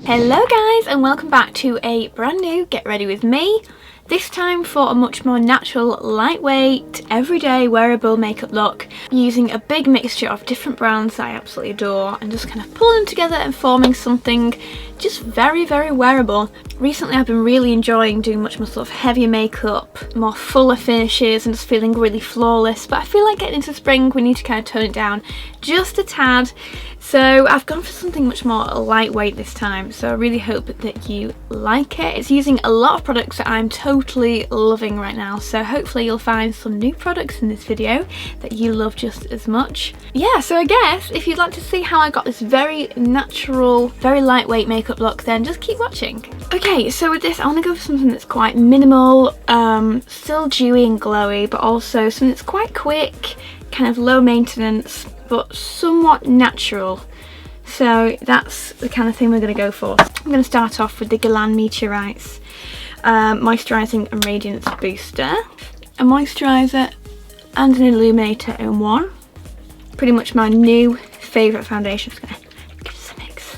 Hello guys and welcome back to a brand new Get Ready With Me. This time for a much more natural, lightweight, everyday wearable makeup look using a big mixture of different brands that I absolutely adore and just kind of pulling them together and forming something just very wearable. Recently I've been really enjoying doing much more sort of heavier makeup, more fuller finishes and just feeling really flawless, but I feel like getting into spring we need to kind of tone it down just a tad. So I've gone for something much more lightweight this time, so I really hope that you like it. It's using a lot of products that I'm totally loving right now, so hopefully you'll find some new products in this video that you love just as much. Yeah, so I guess if you'd like to see how I got this very natural, very lightweight makeup look, then just keep watching. Okay, so with this I want to go for something that's quite minimal, still dewy and glowy, but also something that's quite quick, kind of low maintenance, but somewhat natural. So that's the kind of thing we're going to go for. I'm going to start off with the Guerlain Meteorites Moisturising and Radiance Booster. A moisturiser and an illuminator in one. Pretty much my new favourite foundation. I'm just going to give this a mix.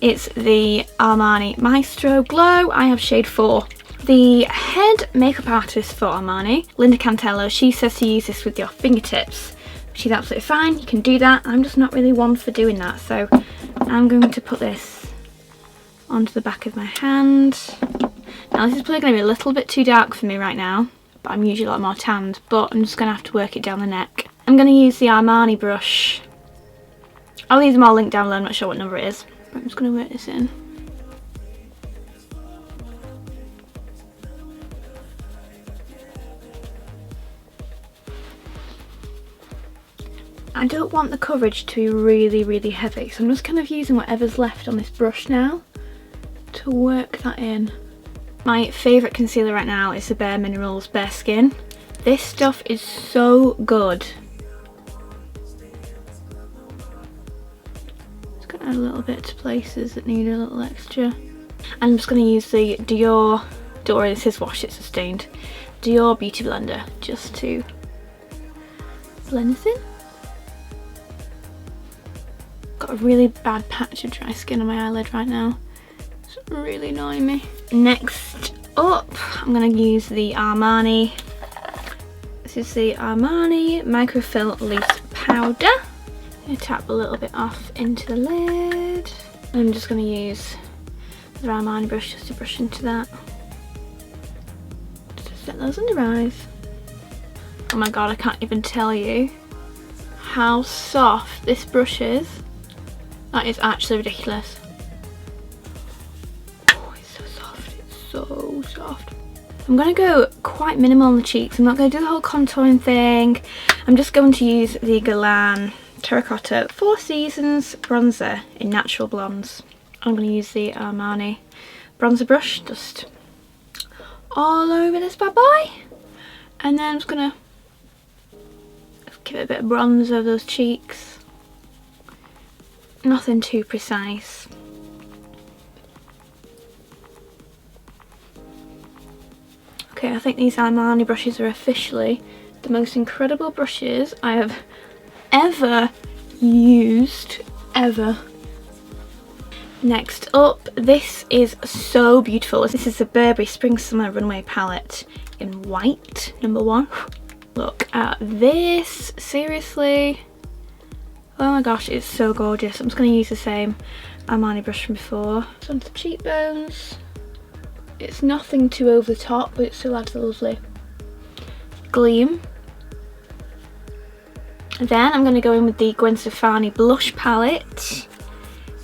It's the Armani Maestro Glow. I have shade 4. The head makeup artist for Armani, Linda Cantello, she says to use this with your fingertips. She's absolutely fine, you can do that. I'm just not really one for doing that, so I'm going to put this onto the back of my hand. Now this is probably going to be a little bit too dark for me right now, but I'm usually a lot more tanned, but I'm just going to have to work it down the neck. I'm going to use the Armani brush. I'll leave them all linked down below, I'm not sure what number it is, but I'm just going to work this in. I don't want the coverage to be really heavy, so I'm just kind of using whatever's left on this brush now to work that in. My favourite concealer right now is the Bare Minerals Bare Skin. This stuff is so good. Just going to add a little bit to places that need a little extra. I'm just going to use the Dior, this is Wash It Sustained, Dior Beauty Blender just to blend this in. Got a really bad patch of dry skin on my eyelid right now. It's really annoying me. Next up, I'm going to use the Armani. This is the Armani Microfill Loose Powder. I'm going to tap a little bit off into the lid. I'm just going to use the Armani brush just to brush into that. Just to set those under eyes. Oh my god, I can't even tell you how soft this brush is. That is actually ridiculous. Oh, it's so soft. It's so soft. I'm going to go quite minimal on the cheeks. I'm not going to do the whole contouring thing. I'm just going to use the Guerlain Terracotta 4 Seasons bronzer in Natural Blondes. I'm going to use the Armani bronzer brush just all over this bad boy. And then I'm just going to give it a bit of bronze over those cheeks. Nothing too precise. Okay, I think these Armani brushes are officially the most incredible brushes I have ever used, ever. Next up, this is so beautiful. This is the Burberry Spring Summer Runway Palette in white, number 1. Look at this, seriously. Oh my gosh, it's so gorgeous. I'm just going to use the same Armani brush from before. It's onto the cheekbones. It's nothing too over the top, but it still adds a lovely gleam. And then I'm going to go in with the Gwen Stefani blush palette,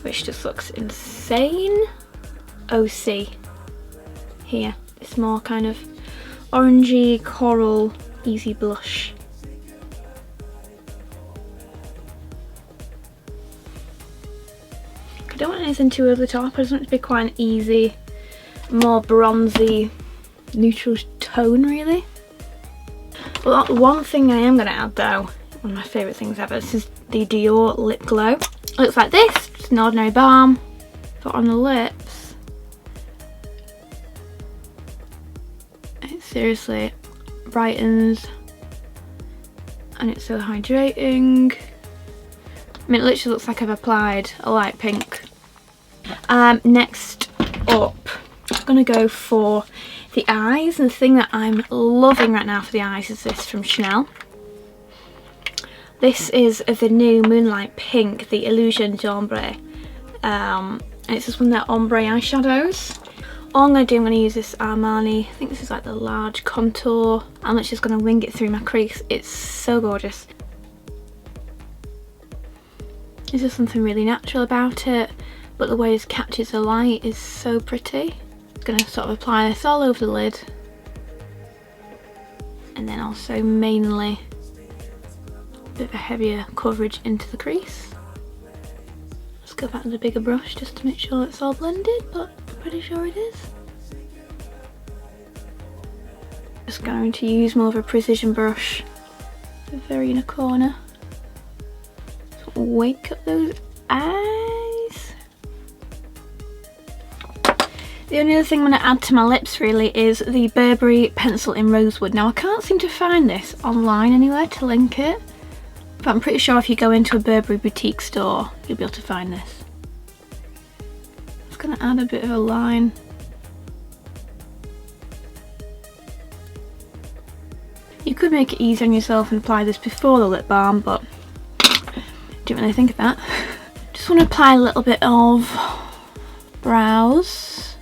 which just looks insane. OC here. It's more kind of orangey, coral, easy blush. I don't want anything too over the top. I just want it to be quite an easy, more bronzy, neutral tone really. But one thing I am going to add though, one of my favourite things ever, this is the Dior Lip Glow. It looks like this, just an ordinary balm, but on the lips, it seriously brightens and it's so hydrating. I mean, it literally looks like I've applied a light pink. Next up, I'm going to go for the eyes. And the thing that I'm loving right now for the eyes is this from Chanel. This is the new Moonlight Pink, the Illusion d'Ombre. And it's just one of their ombre eyeshadows. All I'm going to do, I'm going to use this Armani, I think this is like the large contour. I'm just going to wing it through my crease. It's so gorgeous. There's just something really natural about it, but the way it catches the light is so pretty. I'm going to sort of apply this all over the lid. And then also mainly a bit of a heavier coverage into the crease. Let's go back with a bigger brush just to make sure it's all blended, but I'm pretty sure it is. Just going to use more of a precision brush, the very inner corner. So wake up those eyes. The only other thing I'm going to add to my lips really is the Burberry pencil in Rosewood. Now I can't seem to find this online anywhere to link it, but I'm pretty sure if you go into a Burberry boutique store you'll be able to find this. I'm just going to add a bit of a line. You could make it easy on yourself and apply this before the lip balm, but didn't really think of that. Just want to apply a little bit of brows.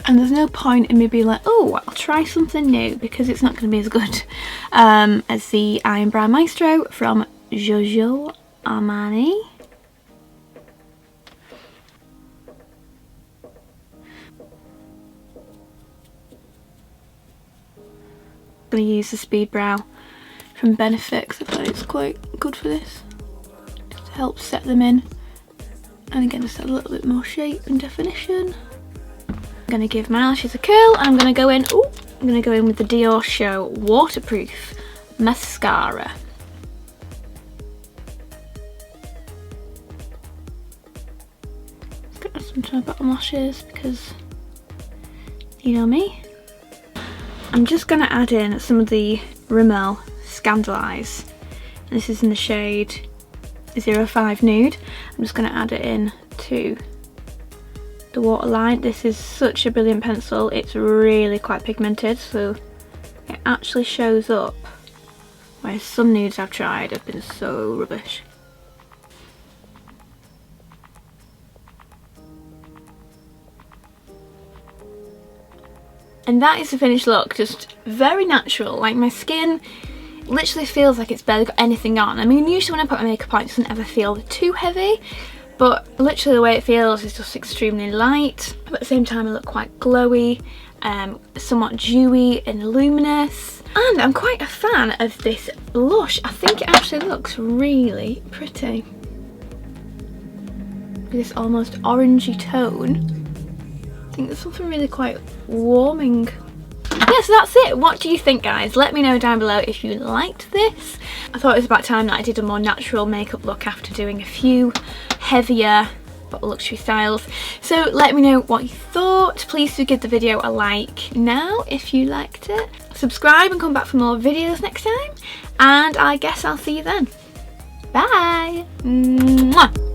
And there's no point in me being like, oh, I'll try something new, because it's not going to be as good as the Iron Brow Maestro from Giorgio Armani. I'm going to use the Speed Brow from Benefit because I thought it's quite good for this, just to help set them in, and again just a little bit more shape and definition. I'm going to give my eyelashes a curl, and I'm going to go in. Oh, I'm going to go in with the Diorshow waterproof mascara. I'm going to add some to my bottom lashes because you know me. I'm just going to add in some of the Rimmel Scandalise. This is in the shade 05 Nude. I'm just going to add it in to the waterline. This is such a brilliant pencil. It's really quite pigmented, so it actually shows up, whereas some nudes I've tried have been so rubbish. And that is the finished look, just very natural. Like, my skin literally feels like it's barely got anything on. I mean, usually when I put my makeup on it doesn't ever feel too heavy, but literally the way it feels is just extremely light. But at the same time I look quite glowy, somewhat dewy and luminous. And I'm quite a fan of this blush. I think it actually looks really pretty. This almost orangey tone. I think there's something really quite warming. Yeah, so that's it. What do you think, guys? Let me know down below if you liked this. I thought it was about time that I did a more natural makeup look after doing a few heavier but luxury styles. So let me know what you thought. Please do give the video a like now if you liked it. Subscribe and come back for more videos next time. And I guess I'll see you then. Bye! Mwah.